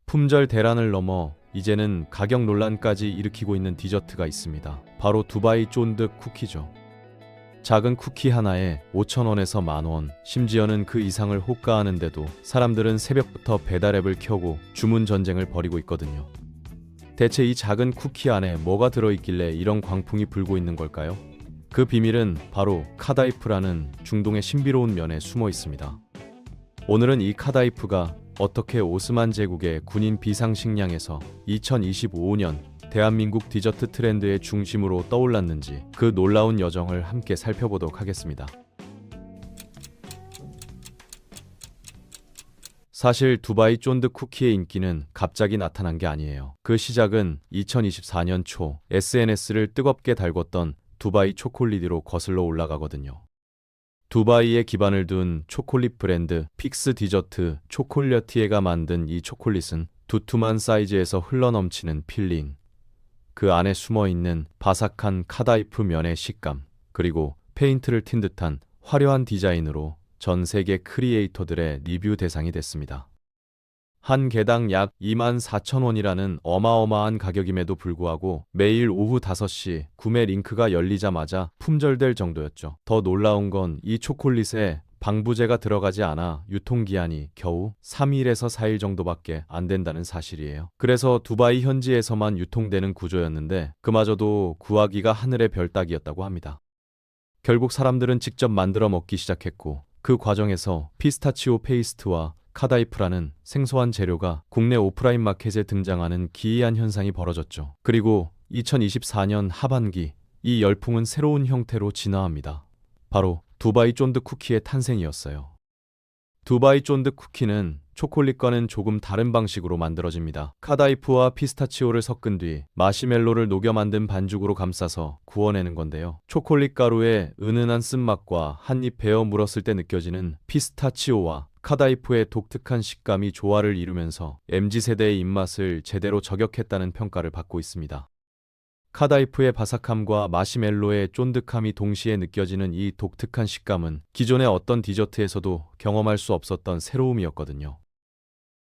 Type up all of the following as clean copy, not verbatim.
품절 대란을 넘어 이제는 가격 논란까지 일으키고 있는 디저트가 있습니다. 바로 두바이 쫀득 쿠키죠. 작은 쿠키 하나에 5,000원에서 10,000원, 심지어는 그 이상을 호가하는데도 사람들은 새벽부터 배달앱을 켜고 주문 전쟁을 벌이고 있거든요. 대체 이 작은 쿠키 안에 뭐가 들어있길래 이런 광풍이 불고 있는 걸까요? 그 비밀은 바로 카다이프라는 중동의 신비로운 면에 숨어 있습니다. 오늘은 이 카다이프가 어떻게 오스만 제국의 군인 비상식량에서 2025년 대한민국 디저트 트렌드의 중심으로 떠올랐는지 그 놀라운 여정을 함께 살펴보도록 하겠습니다. 사실 두바이 쫀득 쿠키의 인기는 갑자기 나타난 게 아니에요. 그 시작은 2024년 초 SNS를 뜨겁게 달궜던 두바이 초콜릿으로 거슬러 올라가거든요. 두바이에 기반을 둔 초콜릿 브랜드 픽스 디저트 초콜려티에가 만든 이 초콜릿은 두툼한 사이즈에서 흘러넘치는 필링, 그 안에 숨어있는 바삭한 카다이프 면의 식감, 그리고 페인트를 튄 듯한 화려한 디자인으로 전 세계 크리에이터들의 리뷰 대상이 됐습니다. 한 개당 약 24,000원이라는 어마어마한 가격임에도 불구하고 매일 오후 5시 구매 링크가 열리자마자 품절될 정도였죠. 더 놀라운 건 이 초콜릿에 방부제가 들어가지 않아 유통기한이 겨우 3일에서 4일 정도밖에 안 된다는 사실이에요. 그래서 두바이 현지에서만 유통되는 구조였는데 그마저도 구하기가 하늘의 별 따기였다고 합니다. 결국 사람들은 직접 만들어 먹기 시작했고 그 과정에서 피스타치오 페이스트와 카다이프라는 생소한 재료가 국내 오프라인 마켓에 등장하는 기이한 현상이 벌어졌죠. 그리고 2024년 하반기 이 열풍은 새로운 형태로 진화합니다. 바로 두바이 쫀득 쿠키의 탄생이었어요. 두바이 쫀득 쿠키는 초콜릿과는 조금 다른 방식으로 만들어집니다. 카다이프와 피스타치오를 섞은 뒤 마시멜로를 녹여 만든 반죽으로 감싸서 구워내는 건데요. 초콜릿 가루의 은은한 쓴맛과 한입 베어 물었을 때 느껴지는 피스타치오와 카다이프의 독특한 식감이 조화를 이루면서 MZ세대의 입맛을 제대로 저격했다는 평가를 받고 있습니다. 카다이프의 바삭함과 마시멜로의 쫀득함이 동시에 느껴지는 이 독특한 식감은 기존의 어떤 디저트에서도 경험할 수 없었던 새로움이었거든요.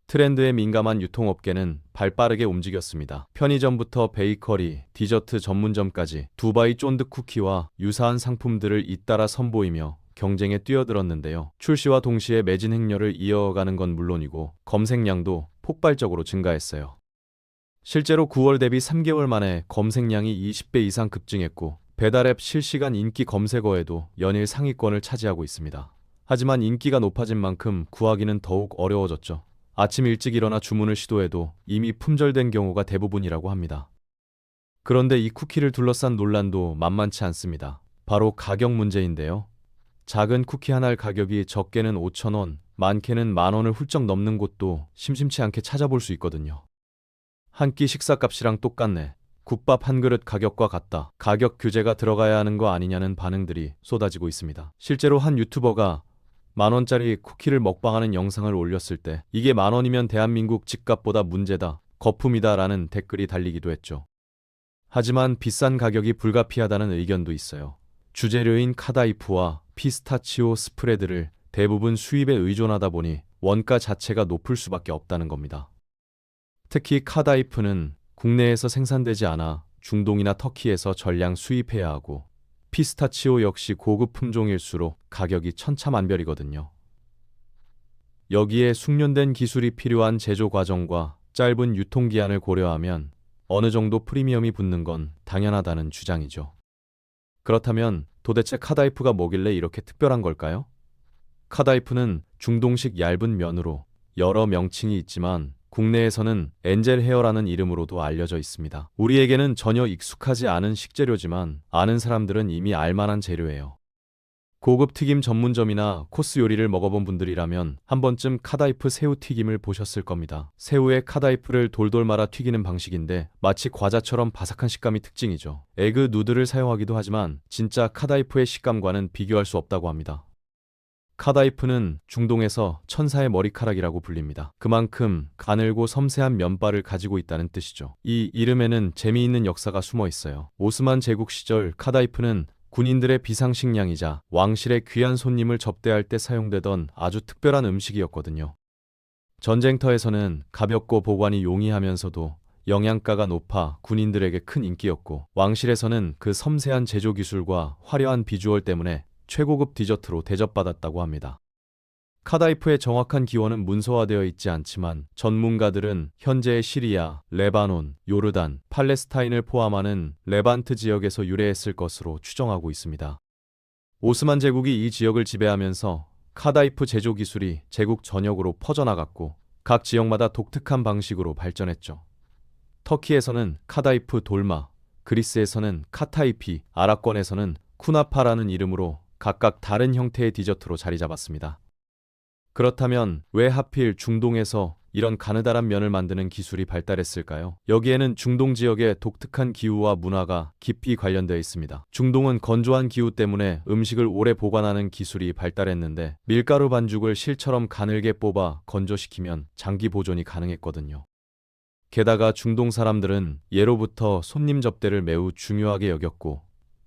트렌드에 민감한 유통업계는 발빠르게 움직였습니다. 편의점부터 베이커리, 디저트 전문점까지 두바이 쫀득 쿠키와 유사한 상품들을 잇따라 선보이며 경쟁에 뛰어들었는데요. 출시와 동시에 매진 행렬을 이어가는 건 물론이고 검색량도 폭발적으로 증가했어요. 실제로 9월 대비 3개월 만에 검색량이 20배 이상 급증했고 배달앱 실시간 인기 검색어에도 연일 상위권을 차지하고 있습니다. 하지만 인기가 높아진 만큼 구하기는 더욱 어려워졌죠. 아침 일찍 일어나 주문을 시도해도 이미 품절된 경우가 대부분이라고 합니다. 그런데 이 쿠키를 둘러싼 논란도 만만치 않습니다. 바로 가격 문제인데요. 작은 쿠키 하나의 가격이 적게는 5,000원, 많게는 10,000원을 훌쩍 넘는 곳도 심심치 않게 찾아볼 수 있거든요. 한 끼 식사값이랑 똑같네. 국밥 한 그릇 가격과 같다. 가격 규제가 들어가야 하는 거 아니냐는 반응들이 쏟아지고 있습니다. 실제로 한 유튜버가 10,000원짜리 쿠키를 먹방하는 영상을 올렸을 때 이게 10,000원이면 대한민국 집값보다 문제다, 거품이다 라는 댓글이 달리기도 했죠. 하지만 비싼 가격이 불가피하다는 의견도 있어요. 주재료인 카다이프와 피스타치오 스프레드를 대부분 수입에 의존하다 보니 원가 자체가 높을 수밖에 없다는 겁니다. 특히 카다이프는 국내에서 생산되지 않아 중동이나 터키에서 전량 수입해야 하고 피스타치오 역시 고급 품종일수록 가격이 천차만별이거든요. 여기에 숙련된 기술이 필요한 제조 과정과 짧은 유통기한을 고려하면 어느 정도 프리미엄이 붙는 건 당연하다는 주장이죠. 그렇다면 도대체 카다이프가 뭐길래 이렇게 특별한 걸까요? 카다이프는 중동식 얇은 면으로 여러 명칭이 있지만 국내에서는 엔젤 헤어라는 이름으로도 알려져 있습니다. 우리에게는 전혀 익숙하지 않은 식재료지만 아는 사람들은 이미 알만한 재료예요. 고급 튀김 전문점이나 코스 요리를 먹어본 분들이라면 한 번쯤 카다이프 새우튀김을 보셨을 겁니다. 새우에 카다이프를 돌돌 말아 튀기는 방식인데 마치 과자처럼 바삭한 식감이 특징이죠. 에그 누드를 사용하기도 하지만 진짜 카다이프의 식감과는 비교할 수 없다고 합니다. 카다이프는 중동에서 천사의 머리카락이라고 불립니다. 그만큼 가늘고 섬세한 면발을 가지고 있다는 뜻이죠. 이 이름에는 재미있는 역사가 숨어 있어요. 오스만 제국 시절 카다이프는 군인들의 비상식량이자 왕실의 귀한 손님을 접대할 때 사용되던 아주 특별한 음식이었거든요. 전쟁터에서는 가볍고 보관이 용이하면서도 영양가가 높아 군인들에게 큰 인기였고, 왕실에서는 그 섬세한 제조 기술과 화려한 비주얼 때문에 최고급 디저트로 대접받았다고 합니다. 카다이프의 정확한 기원은 문서화되어 있지 않지만 전문가들은 현재의 시리아, 레바논, 요르단, 팔레스타인을 포함하는 레반트 지역에서 유래했을 것으로 추정하고 있습니다. 오스만 제국이 이 지역을 지배하면서 카다이프 제조 기술이 제국 전역으로 퍼져나갔고, 각 지역마다 독특한 방식으로 발전했죠. 터키에서는 카다이프 돌마, 그리스에서는 카타이피, 아랍권에서는 쿠나파라는 이름으로 각각 다른 형태의 디저트로 자리 잡았습니다. 그렇다면 왜 하필 중동에서 이런 가느다란 면을 만드는 기술이 발달했을까요? 여기에는 중동 지역의 독특한 기후와 문화가 깊이 관련되어 있습니다. 중동은 건조한 기후 때문에 음식을 오래 보관하는 기술이 발달했는데, 밀가루 반죽을 실처럼 가늘게 뽑아 건조시키면 장기 보존이 가능했거든요. 게다가 중동 사람들은 예로부터 손님 접대를 매우 중요하게 여겼고,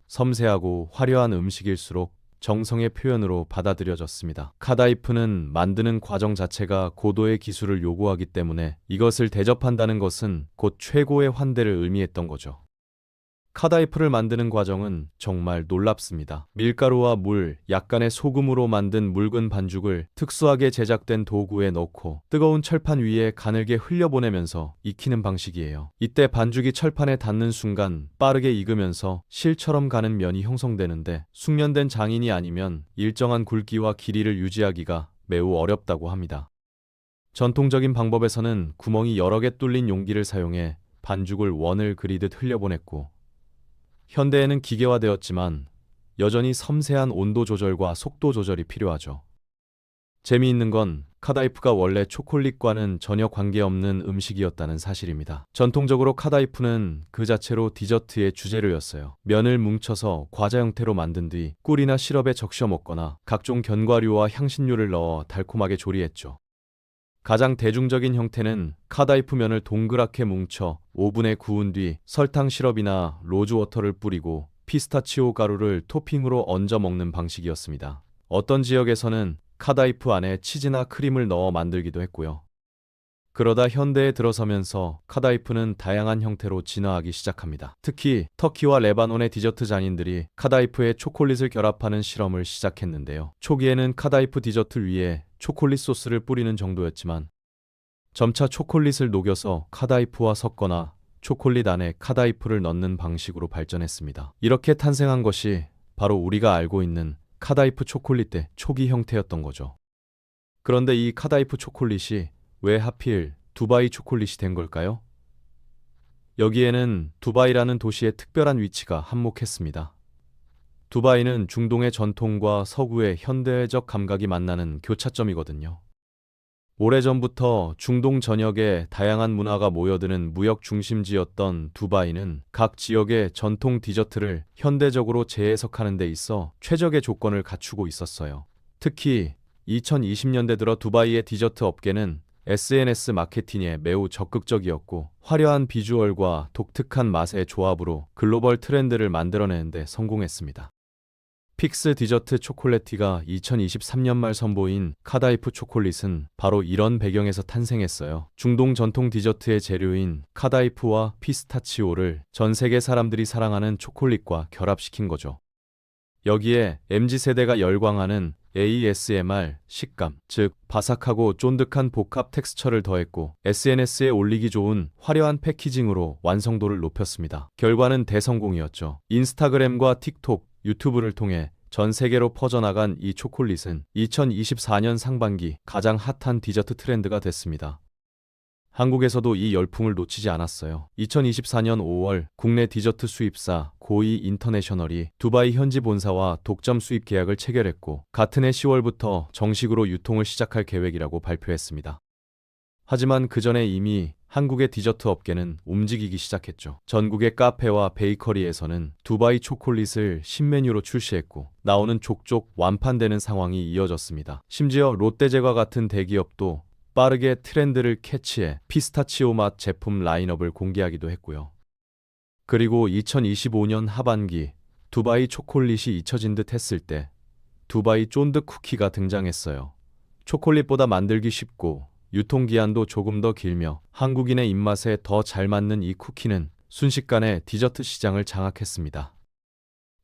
섬세하고 화려한 음식일수록 정성의 표현으로 받아들여졌습니다. 카다이프는 만드는 과정 자체가 고도의 기술을 요구하기 때문에 이것을 대접한다는 것은 곧 최고의 환대를 의미했던 거죠. 카다이프를 만드는 과정은 정말 놀랍습니다. 밀가루와 물, 약간의 소금으로 만든 묽은 반죽을 특수하게 제작된 도구에 넣고 뜨거운 철판 위에 가늘게 흘려보내면서 익히는 방식이에요. 이때 반죽이 철판에 닿는 순간 빠르게 익으면서 실처럼 가는 면이 형성되는데, 숙련된 장인이 아니면 일정한 굵기와 길이를 유지하기가 매우 어렵다고 합니다. 전통적인 방법에서는 구멍이 여러 개 뚫린 용기를 사용해 반죽을 원을 그리듯 흘려보냈고, 현대에는 기계화되었지만 여전히 섬세한 온도 조절과 속도 조절이 필요하죠. 재미있는 건 카다이프가 원래 초콜릿과는 전혀 관계없는 음식이었다는 사실입니다. 전통적으로 카다이프는 그 자체로 디저트의 주재료였어요. 면을 뭉쳐서 과자 형태로 만든 뒤 꿀이나 시럽에 적셔 먹거나 각종 견과류와 향신료를 넣어 달콤하게 조리했죠. 가장 대중적인 형태는 카다이프 면을 동그랗게 뭉쳐 오븐에 구운 뒤 설탕 시럽이나 로즈워터를 뿌리고 피스타치오 가루를 토핑으로 얹어 먹는 방식이었습니다. 어떤 지역에서는 카다이프 안에 치즈나 크림을 넣어 만들기도 했고요. 그러다 현대에 들어서면서 카다이프는 다양한 형태로 진화하기 시작합니다. 특히 터키와 레바논의 디저트 장인들이 카다이프에 초콜릿을 결합하는 실험을 시작했는데요. 초기에는 카다이프 디저트 위에 초콜릿 소스를 뿌리는 정도였지만, 점차 초콜릿을 녹여서 카다이프와 섞거나 초콜릿 안에 카다이프를 넣는 방식으로 발전했습니다. 이렇게 탄생한 것이 바로 우리가 알고 있는 카다이프 초콜릿의 초기 형태였던 거죠. 그런데 이 카다이프 초콜릿이 왜 하필 두바이 초콜릿이 된 걸까요? 여기에는 두바이라는 도시의 특별한 위치가 한몫했습니다. 두바이는 중동의 전통과 서구의 현대적 감각이 만나는 교차점이거든요. 오래전부터 중동 전역에 다양한 문화가 모여드는 무역 중심지였던 두바이는 각 지역의 전통 디저트를 현대적으로 재해석하는 데 있어 최적의 조건을 갖추고 있었어요. 특히 2020년대 들어 두바이의 디저트 업계는 SNS 마케팅에 매우 적극적이었고, 화려한 비주얼과 독특한 맛의 조합으로 글로벌 트렌드를 만들어내는데 성공했습니다. 픽스 디저트 초콜릿티가 2023년 말 선보인 카다이프 초콜릿은 바로 이런 배경에서 탄생했어요. 중동 전통 디저트의 재료인 카다이프와 피스타치오를 전 세계 사람들이 사랑하는 초콜릿과 결합시킨 거죠. 여기에 MZ세대가 열광하는 ASMR 식감, 즉 바삭하고 쫀득한 복합 텍스처를 더했고, SNS에 올리기 좋은 화려한 패키징으로 완성도를 높였습니다. 결과는 대성공이었죠. 인스타그램과 틱톡, 유튜브를 통해 전 세계로 퍼져나간 이 초콜릿은 2024년 상반기 가장 핫한 디저트 트렌드가 됐습니다. 한국에서도 이 열풍을 놓치지 않았어요. 2024년 5월 국내 디저트 수입사 고이 인터내셔널이 두바이 현지 본사와 독점 수입 계약을 체결했고, 같은 해 10월부터 정식으로 유통을 시작할 계획이라고 발표했습니다. 하지만 그 전에 이미 한국의 디저트 업계는 움직이기 시작했죠. 전국의 카페와 베이커리에서는 두바이 초콜릿을 신메뉴로 출시했고, 나오는 족족 완판되는 상황이 이어졌습니다. 심지어 롯데제과 같은 대기업도 빠르게 트렌드를 캐치해 피스타치오 맛 제품 라인업을 공개하기도 했고요. 그리고 2025년 하반기 두바이 초콜릿이 잊혀진 듯 했을 때 두바이 쫀득 쿠키가 등장했어요. 초콜릿보다 만들기 쉽고 유통기한도 조금 더 길며 한국인의 입맛에 더 잘 맞는 이 쿠키는 순식간에 디저트 시장을 장악했습니다.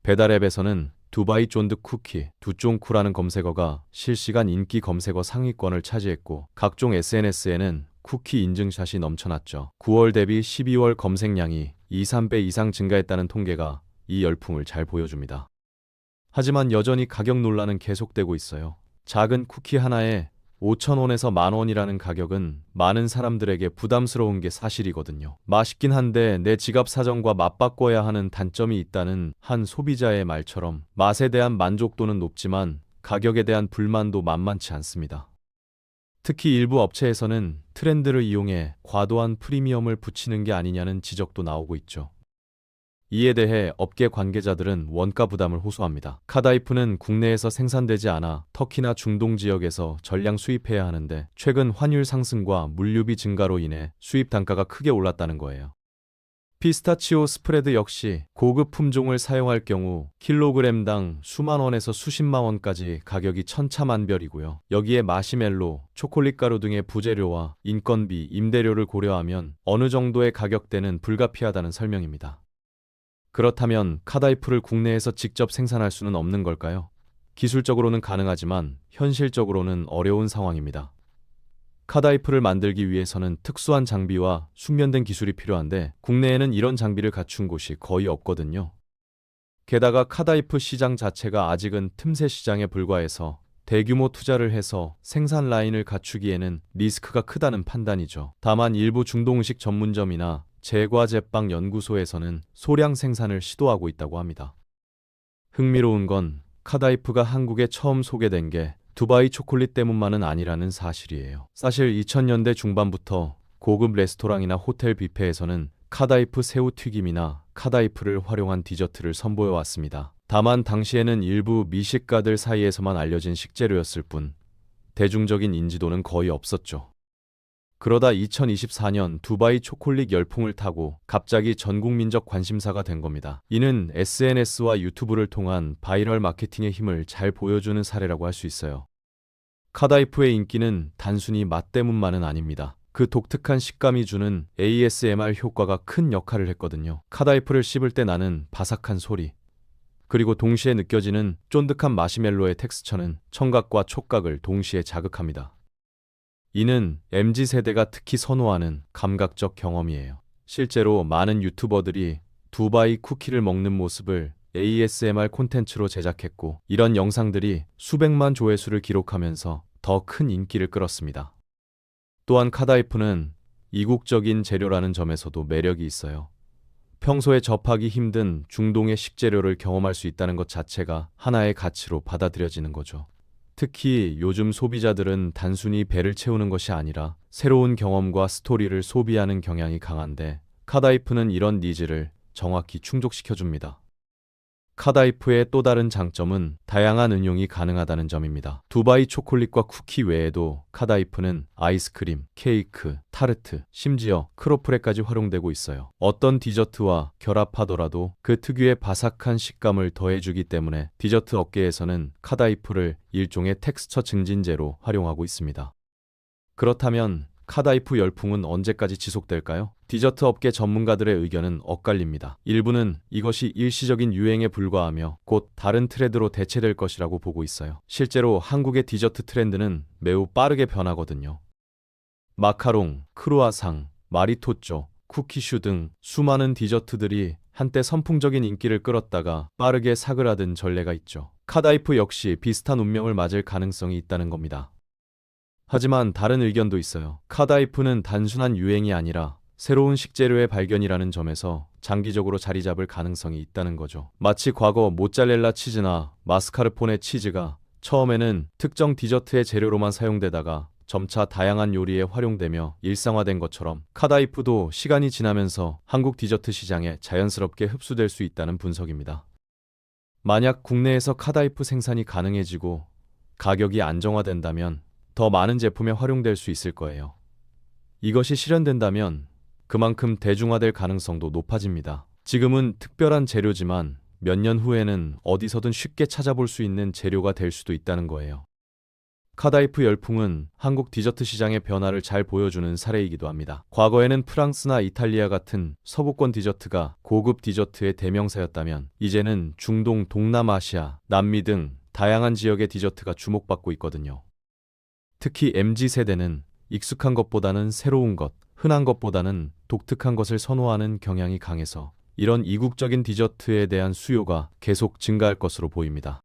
배달앱에서는 두바이 쫀득 쿠키, 두쫑쿠라는 검색어가 실시간 인기 검색어 상위권을 차지했고 각종 SNS에는 쿠키 인증샷이 넘쳐났죠. 9월 대비 12월 검색량이 2~3배 이상 증가했다는 통계가 이 열풍을 잘 보여줍니다. 하지만 여전히 가격 논란은 계속되고 있어요. 작은 쿠키 하나에 5,000원에서 10,000원이라는 가격은 많은 사람들에게 부담스러운 게 사실이거든요. 맛있긴 한데 내 지갑 사정과 맞바꿔야 하는 단점이 있다는 한 소비자의 말처럼 맛에 대한 만족도는 높지만 가격에 대한 불만도 만만치 않습니다. 특히 일부 업체에서는 트렌드를 이용해 과도한 프리미엄을 붙이는 게 아니냐는 지적도 나오고 있죠. 이에 대해 업계 관계자들은 원가 부담을 호소합니다. 카다이프는 국내에서 생산되지 않아 터키나 중동 지역에서 전량 수입해야 하는데 최근 환율 상승과 물류비 증가로 인해 수입 단가가 크게 올랐다는 거예요. 피스타치오 스프레드 역시 고급 품종을 사용할 경우 킬로그램당 수만 원에서 수십만 원까지 가격이 천차만별이고요. 여기에 마시멜로, 초콜릿 가루 등의 부재료와 인건비, 임대료를 고려하면 어느 정도의 가격대는 불가피하다는 설명입니다. 그렇다면 카다이프를 국내에서 직접 생산할 수는 없는 걸까요? 기술적으로는 가능하지만 현실적으로는 어려운 상황입니다. 카다이프를 만들기 위해서는 특수한 장비와 숙련된 기술이 필요한데 국내에는 이런 장비를 갖춘 곳이 거의 없거든요. 게다가 카다이프 시장 자체가 아직은 틈새 시장에 불과해서 대규모 투자를 해서 생산 라인을 갖추기에는 리스크가 크다는 판단이죠. 다만 일부 중동식 전문점이나 제과 제빵 연구소에서는 소량 생산을 시도하고 있다고 합니다. 흥미로운 건 카다이프가 한국에 처음 소개된 게 두바이 초콜릿 때문만은 아니라는 사실이에요. 사실 2000년대 중반부터 고급 레스토랑이나 호텔 뷔페에서는 카다이프 새우튀김이나 카다이프를 활용한 디저트를 선보여 왔습니다. 다만 당시에는 일부 미식가들 사이에서만 알려진 식재료였을 뿐 대중적인 인지도는 거의 없었죠. 그러다 2024년 두바이 초콜릿 열풍을 타고 갑자기 전국민적 관심사가 된 겁니다. 이는 SNS와 유튜브를 통한 바이럴 마케팅의 힘을 잘 보여주는 사례라고 할 수 있어요. 카다이프의 인기는 단순히 맛 때문만은 아닙니다. 그 독특한 식감이 주는 ASMR 효과가 큰 역할을 했거든요. 카다이프를 씹을 때 나는 바삭한 소리, 그리고 동시에 느껴지는 쫀득한 마시멜로의 텍스처는 청각과 촉각을 동시에 자극합니다. 이는 MZ세대가 특히 선호하는 감각적 경험이에요. 실제로 많은 유튜버들이 두바이 쿠키를 먹는 모습을 ASMR 콘텐츠로 제작했고 이런 영상들이 수백만 조회수를 기록하면서 더 큰 인기를 끌었습니다. 또한 카다이프는 이국적인 재료라는 점에서도 매력이 있어요. 평소에 접하기 힘든 중동의 식재료를 경험할 수 있다는 것 자체가 하나의 가치로 받아들여지는 거죠. 특히 요즘 소비자들은 단순히 배를 채우는 것이 아니라 새로운 경험과 스토리를 소비하는 경향이 강한데 카다이프는 이런 니즈를 정확히 충족시켜줍니다. 카다이프의 또 다른 장점은 다양한 응용이 가능하다는 점입니다. 두바이 초콜릿과 쿠키 외에도 카다이프는 아이스크림, 케이크, 타르트, 심지어 크로플에까지 활용되고 있어요. 어떤 디저트와 결합하더라도 그 특유의 바삭한 식감을 더해주기 때문에 디저트 업계에서는 카다이프를 일종의 텍스처 증진제로 활용하고 있습니다. 그렇다면 카다이프 열풍은 언제까지 지속될까요? 디저트 업계 전문가들의 의견은 엇갈립니다. 일부는 이것이 일시적인 유행에 불과하며 곧 다른 트렌드로 대체될 것이라고 보고 있어요. 실제로 한국의 디저트 트렌드는 매우 빠르게 변하거든요. 마카롱, 크루아상, 마리토쪼, 쿠키슈 등 수많은 디저트들이 한때 선풍적인 인기를 끌었다가 빠르게 사그라든 전례가 있죠. 카다이프 역시 비슷한 운명을 맞을 가능성이 있다는 겁니다. 하지만 다른 의견도 있어요. 카다이프는 단순한 유행이 아니라 새로운 식재료의 발견이라는 점에서 장기적으로 자리 잡을 가능성이 있다는 거죠. 마치 과거 모짜렐라 치즈나 마스카르포네 치즈가 처음에는 특정 디저트의 재료로만 사용되다가 점차 다양한 요리에 활용되며 일상화된 것처럼 카다이프도 시간이 지나면서 한국 디저트 시장에 자연스럽게 흡수될 수 있다는 분석입니다. 만약 국내에서 카다이프 생산이 가능해지고 가격이 안정화된다면 더 많은 제품에 활용될 수 있을 거예요. 이것이 실현된다면 그만큼 대중화될 가능성도 높아집니다. 지금은 특별한 재료지만 몇 년 후에는 어디서든 쉽게 찾아볼 수 있는 재료가 될 수도 있다는 거예요. 카다이프 열풍은 한국 디저트 시장의 변화를 잘 보여주는 사례이기도 합니다. 과거에는 프랑스나 이탈리아 같은 서구권 디저트가 고급 디저트의 대명사였다면 이제는 중동, 동남아시아, 남미 등 다양한 지역의 디저트가 주목받고 있거든요. 특히 MZ세대는 익숙한 것보다는 새로운 것, 흔한 것보다는 독특한 것을 선호하는 경향이 강해서 이런 이국적인 디저트에 대한 수요가 계속 증가할 것으로 보입니다.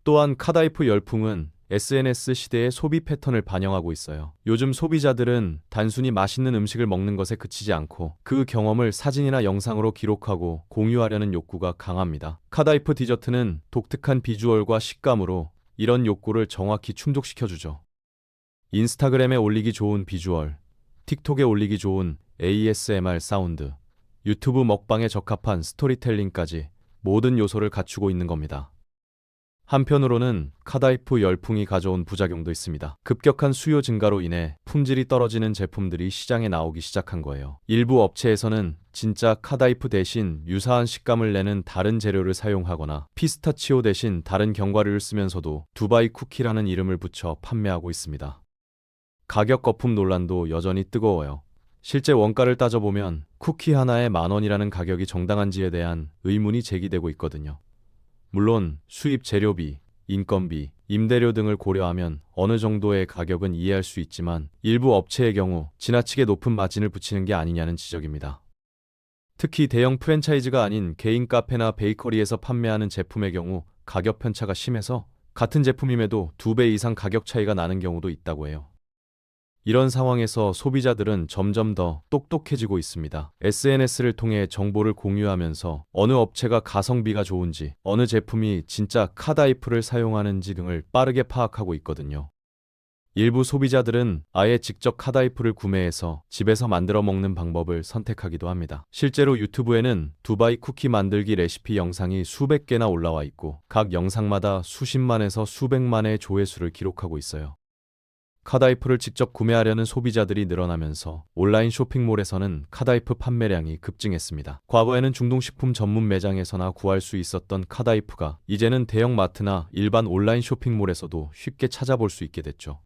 또한 카다이프 열풍은 SNS 시대의 소비 패턴을 반영하고 있어요. 요즘 소비자들은 단순히 맛있는 음식을 먹는 것에 그치지 않고 그 경험을 사진이나 영상으로 기록하고 공유하려는 욕구가 강합니다. 카다이프 디저트는 독특한 비주얼과 식감으로 이런 욕구를 정확히 충족시켜주죠. 인스타그램에 올리기 좋은 비주얼, 틱톡에 올리기 좋은 ASMR 사운드, 유튜브 먹방에 적합한 스토리텔링까지 모든 요소를 갖추고 있는 겁니다. 한편으로는 카다이프 열풍이 가져온 부작용도 있습니다. 급격한 수요 증가로 인해 품질이 떨어지는 제품들이 시장에 나오기 시작한 거예요. 일부 업체에서는 진짜 카다이프 대신 유사한 식감을 내는 다른 재료를 사용하거나 피스타치오 대신 다른 견과류를 쓰면서도 두바이 쿠키라는 이름을 붙여 판매하고 있습니다. 가격 거품 논란도 여전히 뜨거워요. 실제 원가를 따져보면 쿠키 하나에 10,000원이라는 가격이 정당한지에 대한 의문이 제기되고 있거든요. 물론 수입 재료비, 인건비, 임대료 등을 고려하면 어느 정도의 가격은 이해할 수 있지만 일부 업체의 경우 지나치게 높은 마진을 붙이는 게 아니냐는 지적입니다. 특히 대형 프랜차이즈가 아닌 개인 카페나 베이커리에서 판매하는 제품의 경우 가격 편차가 심해서 같은 제품임에도 2배 이상 가격 차이가 나는 경우도 있다고 해요. 이런 상황에서 소비자들은 점점 더 똑똑해지고 있습니다. SNS를 통해 정보를 공유하면서 어느 업체가 가성비가 좋은지, 어느 제품이 진짜 카다이프를 사용하는지 등을 빠르게 파악하고 있거든요. 일부 소비자들은 아예 직접 카다이프를 구매해서 집에서 만들어 먹는 방법을 선택하기도 합니다. 실제로 유튜브에는 두바이 쿠키 만들기 레시피 영상이 수백 개나 올라와 있고 각 영상마다 수십만에서 수백만의 조회수를 기록하고 있어요. 카다이프를 직접 구매하려는 소비자들이 늘어나면서 온라인 쇼핑몰에서는 카다이프 판매량이 급증했습니다. 과거에는 중동식품 전문 매장에서나 구할 수 있었던 카다이프가 이제는 대형마트나 일반 온라인 쇼핑몰에서도 쉽게 찾아볼 수 있게 됐죠.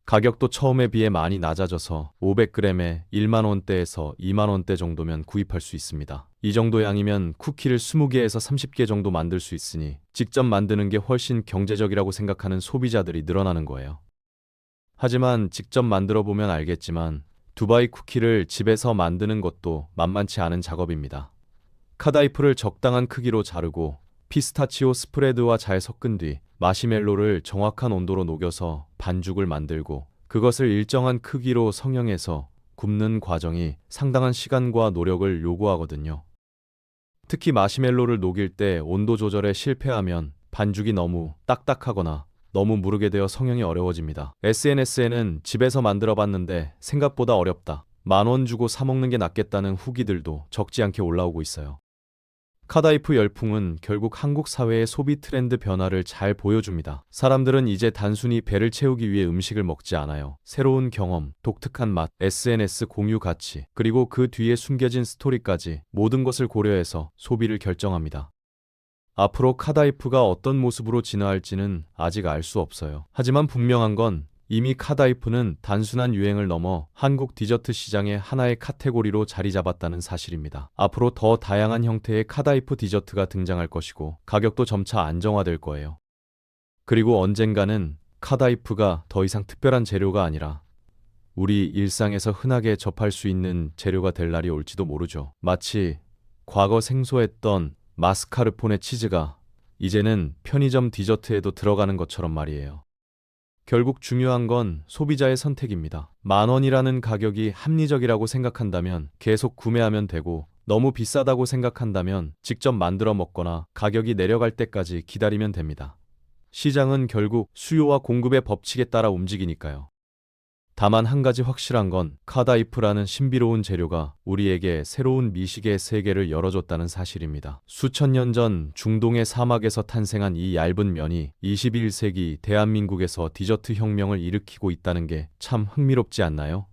가격도 처음에 비해 많이 낮아져서 500g에 1만원대에서 2만원대 정도면 구입할 수 있습니다. 이 정도 양이면 쿠키를 20개에서 30개 정도 만들 수 있으니 직접 만드는 게 훨씬 경제적이라고 생각하는 소비자들이 늘어나는 거예요. 하지만 직접 만들어 보면 알겠지만 두바이 쿠키를 집에서 만드는 것도 만만치 않은 작업입니다. 카다이프를 적당한 크기로 자르고 피스타치오 스프레드와 잘 섞은 뒤 마시멜로를 정확한 온도로 녹여서 반죽을 만들고 그것을 일정한 크기로 성형해서 굽는 과정이 상당한 시간과 노력을 요구하거든요. 특히 마시멜로를 녹일 때 온도 조절에 실패하면 반죽이 너무 딱딱하거나 너무 무르게 되어 성형이 어려워집니다. SNS에는 집에서 만들어 봤는데 생각보다 어렵다. 10,000원 주고 사 먹는 게 낫겠다는 후기들도 적지 않게 올라오고 있어요. 카다이프 열풍은 결국 한국 사회의 소비 트렌드 변화를 잘 보여줍니다. 사람들은 이제 단순히 배를 채우기 위해 음식을 먹지 않아요. 새로운 경험, 독특한 맛, SNS 공유 가치, 그리고 그 뒤에 숨겨진 스토리까지 모든 것을 고려해서 소비를 결정합니다. 앞으로 카다이프가 어떤 모습으로 진화할지는 아직 알 수 없어요. 하지만 분명한 건 이미 카다이프는 단순한 유행을 넘어 한국 디저트 시장의 하나의 카테고리로 자리 잡았다는 사실입니다. 앞으로 더 다양한 형태의 카다이프 디저트가 등장할 것이고 가격도 점차 안정화될 거예요. 그리고 언젠가는 카다이프가 더 이상 특별한 재료가 아니라 우리 일상에서 흔하게 접할 수 있는 재료가 될 날이 올지도 모르죠. 마치 과거 생소했던 마스카르포네 치즈가 이제는 편의점 디저트에도 들어가는 것처럼 말이에요. 결국 중요한 건 소비자의 선택입니다. 10,000원이라는 가격이 합리적이라고 생각한다면 계속 구매하면 되고 너무 비싸다고 생각한다면 직접 만들어 먹거나 가격이 내려갈 때까지 기다리면 됩니다. 시장은 결국 수요와 공급의 법칙에 따라 움직이니까요. 다만 한 가지 확실한 건 카다이프라는 신비로운 재료가 우리에게 새로운 미식의 세계를 열어줬다는 사실입니다. 수천 년 전 중동의 사막에서 탄생한 이 얇은 면이 21세기 대한민국에서 디저트 혁명을 일으키고 있다는 게 참 흥미롭지 않나요?